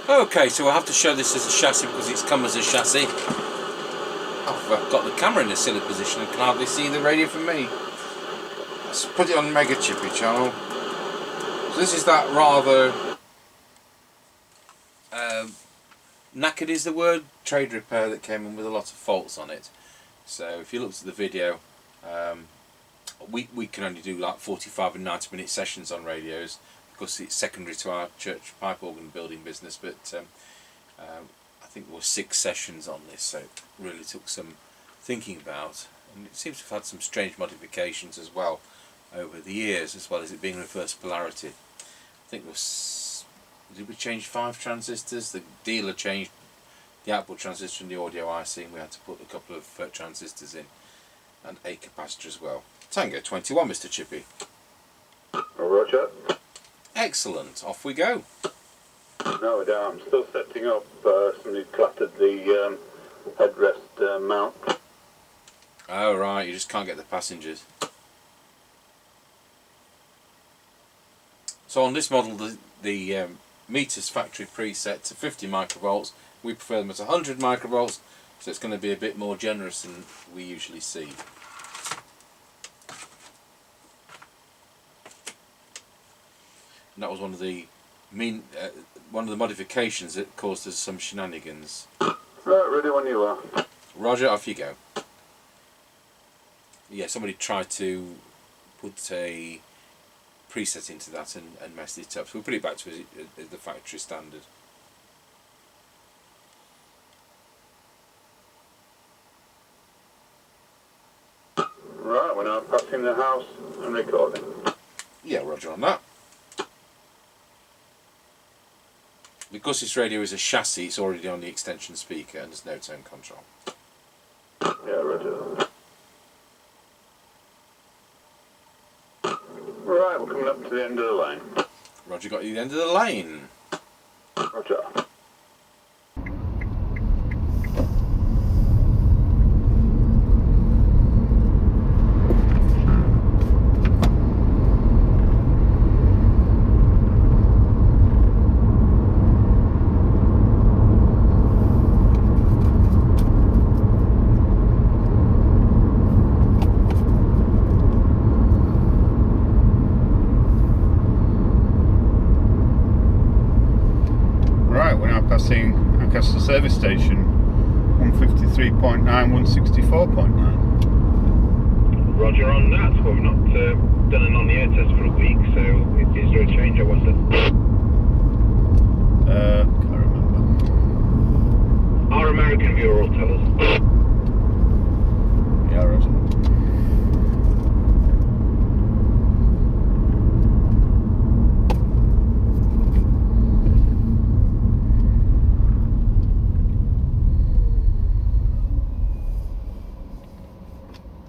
Okay, so we'll have to show this as a chassis because it's come as a chassis. Oh, I've got the camera in a silly position and can hardly see the radio from me. Let's put it on Mega Chippie channel. So this is that rather knackered is the word, trade repair that came in with a lot of faults on it. So if you looked at the video, we can only do like 45 and 90 minute sessions on radios because it's secondary to our church pipe organ building business, but I think there were 6 sessions on this, so it really took some thinking about, and it seems to have had some strange modifications as well over the years, as well as it being reverse polarity. I think there was, did we change 5 transistors? The dealer changed the output transistor and the audio IC, and we had to put a couple of transistors in and a capacitor as well. Tango 21, Mr. Chippie. Roger. Excellent, off we go. No, I'm still setting up. Somebody clattered the headrest mount. Oh right, you just can't get the passengers. So on this model, the meters factory preset to 50 microvolts. We prefer them at 100 microvolts, so it's going to be a bit more generous than we usually see. And that was one of the modifications that caused us some shenanigans. Right, ready when you are. Roger, off you go. Yeah, somebody tried to put a preset into that and messed it up, so we'll put it back to the factory standard. Right, we're now passing the house and recording. Yeah, roger on that. Because this radio is a chassis, it's already on the extension speaker and there's no tone control. Yeah, roger. Right, we're coming up to the end of the lane. Roger, got you the end of the lane. Roger. Passing Ancaster service station 153.9, 164.9. Roger on that. Well, we've not done an on-the-air test for a week, so is there a change, I wonder? Can't remember. Our American viewer will tell us. Yeah, Roger.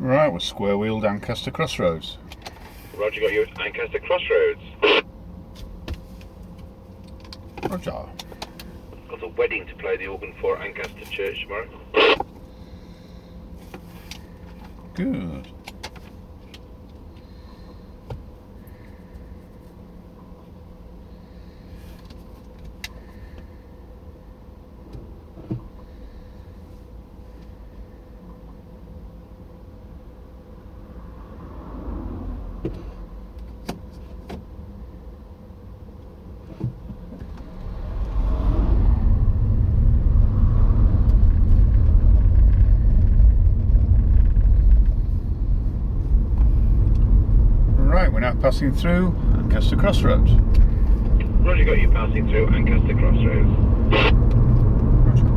Right, we're square-wheeled Ancaster Crossroads. Roger, got you at Ancaster Crossroads. Roger. Got a wedding to play the organ for at Ancaster Church tomorrow. Good. We're now passing through Ancaster Crossroads. Roger, got you passing through Ancaster Crossroads. Roger.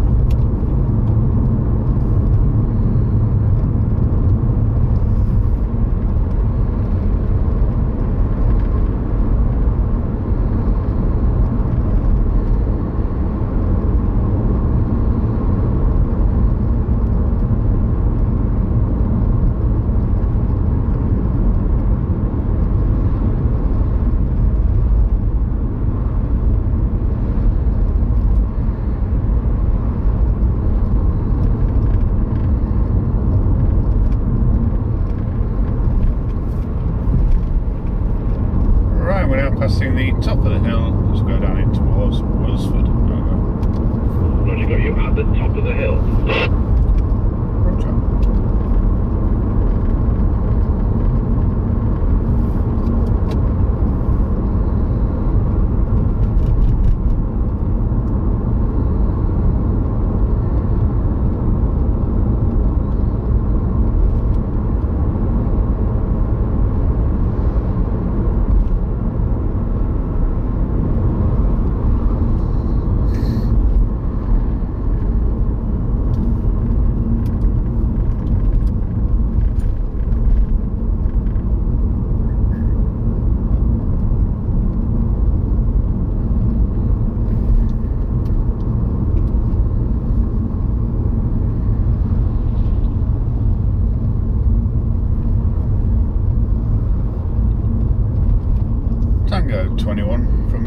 Passing the top of the hill, let's go down in towards Wilsford.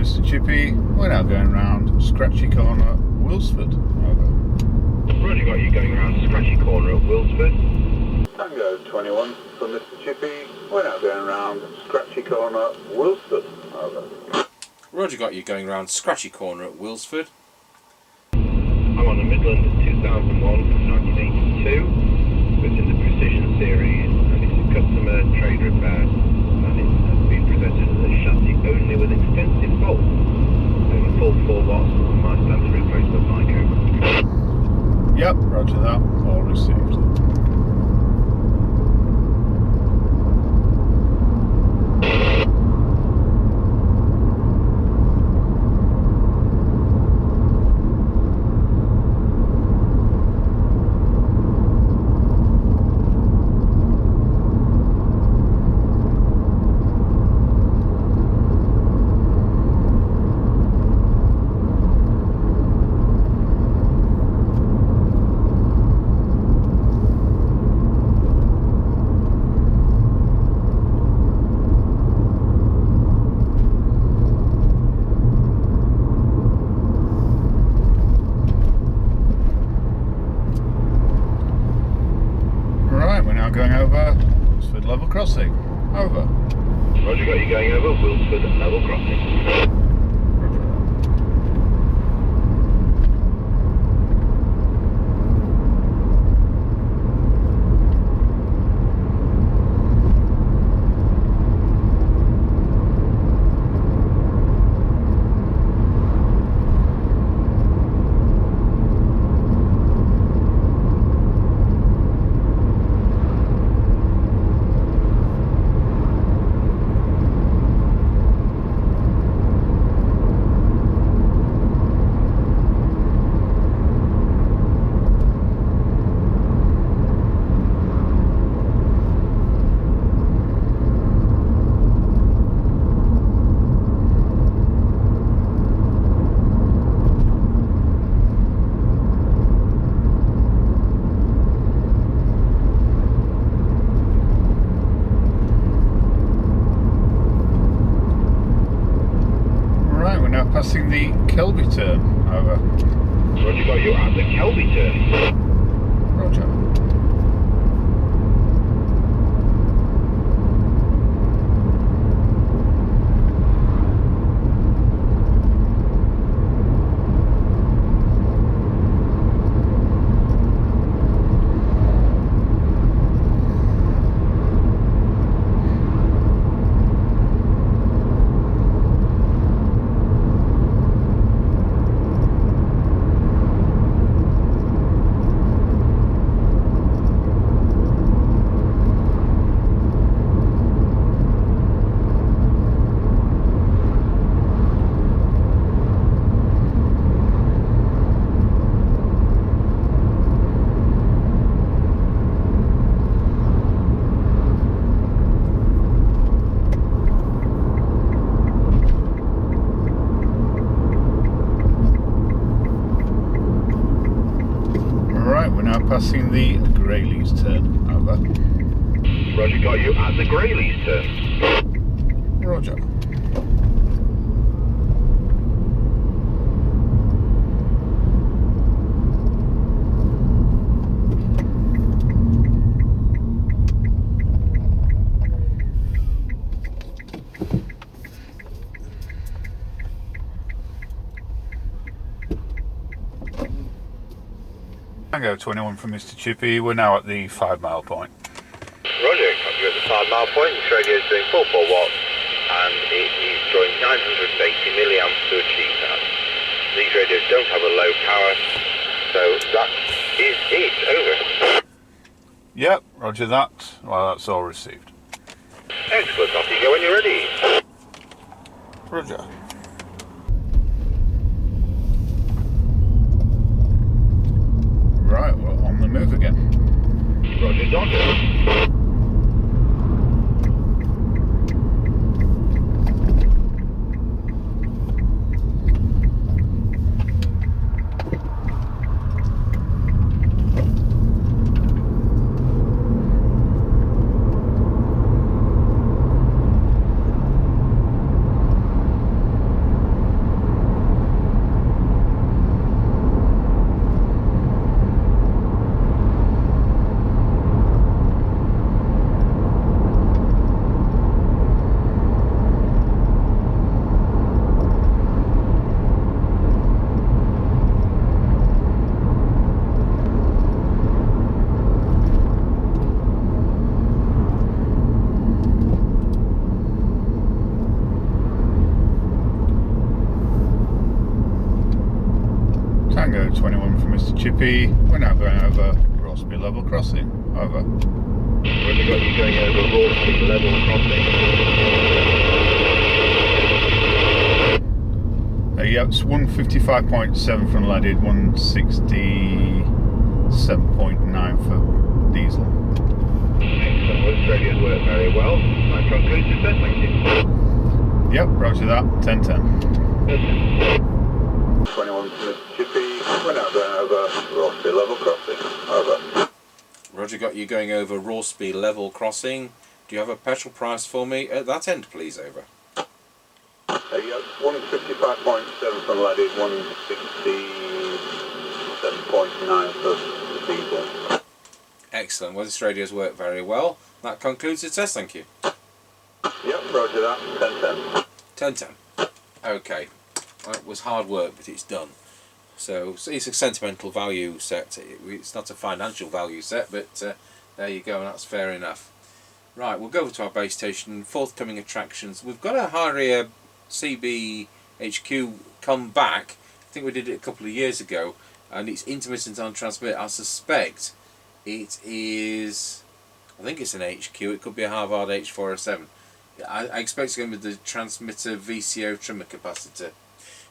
Mr. Chippie. We're now going round Scratchy Corner, Wilsford. Over. Roger, got you going around Scratchy Corner at Wilsford. Tango 21 from Mr. Chippie. We're now going round Scratchy Corner, Wilsford. Over. Roger, got you going round Scratchy Corner at Wilsford. I'm on the Midland 2001 from 1982. It's in the Precision series and it's a customer trade repair and it has been presented as a chassis only with extensive faults. Over full 4 watts on my standard replacement mic over. Yep, roger that. All received. Going over Wilsford Level Crossing. Over. Roger, got you going over Wilsford Level Crossing. Roger that. Passing the Kelby turn. Over. Roger, got you at the Kelby turn. Roger. Passing the Grayleys turn. Over. Roger, got you at the Grayleys turn. Roger. Tango 21 from Mr. Chippie. We're now at the 5 mile point. Roger, got you at the 5 mile point. This radio is doing 44 watts and it is drawing 980 milliamps to achieve that. These radios don't have a low power, so that is it. Over. Yep, roger that. Well, that's all received. Excellent. Off you go when you're ready. Roger. Right, we're on the move again. Roger, Dodger. Tango 21 from Mr. Chippie. We're now going over Rossby level crossing. Over. Roger, got you going over Rossby level crossing. Yeah, it's 155.7 for unleaded, 167.9 for diesel. Excellent, well, this radio's worked very well. That concludes your set, thank you. Yep, roger that, 1010. 21 from Mr. Chippie. We're now going over Rossby level crossing. Over. Roger, got you going over Rossby level crossing. Do you have a petrol price for me at that end, please? Over. Yeah, 155.7 for leaded, 167.9 for diesel. Excellent. Well, this radio's worked very well. That concludes the test, thank you. Yep, roger that, 1010. 10-10. Okay. That was hard work, but it's done. So it's a sentimental value set. It's not a financial value set, but there you go, and that's fair enough. Right, we'll go over to our base station. Forthcoming attractions. We've got a Harrier CB HQ come back. I think we did it a couple of years ago, and it's intermittent on transmit. I suspect it is, I think it's an HQ. It could be a Harvard H407. I expect it's going to be the transmitter VCO trimmer capacitor.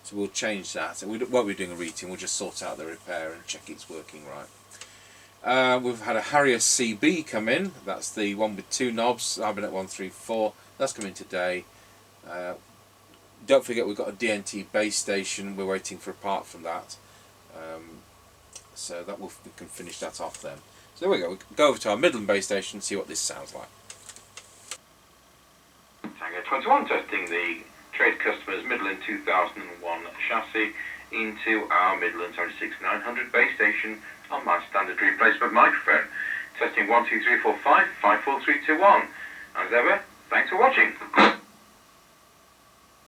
So we'll change that. And we won't be doing a reading, we'll just sort out the repair and check it's working right. We've had a Harrier CB come in. That's the one with two knobs, Hibernate 134. That's coming today. Don't forget we've got a DNT base station. We're waiting for a part from that. So that we can finish that off then. So there we go. We'll go over to our Midland base station and see what this sounds like. Tango 21 testing the Trade Customers Midland 2001 chassis into our Midland 76900 base station on my standard replacement microphone. Testing 1 2 3 4 5 5 4 3 2 1. As ever, thanks for watching.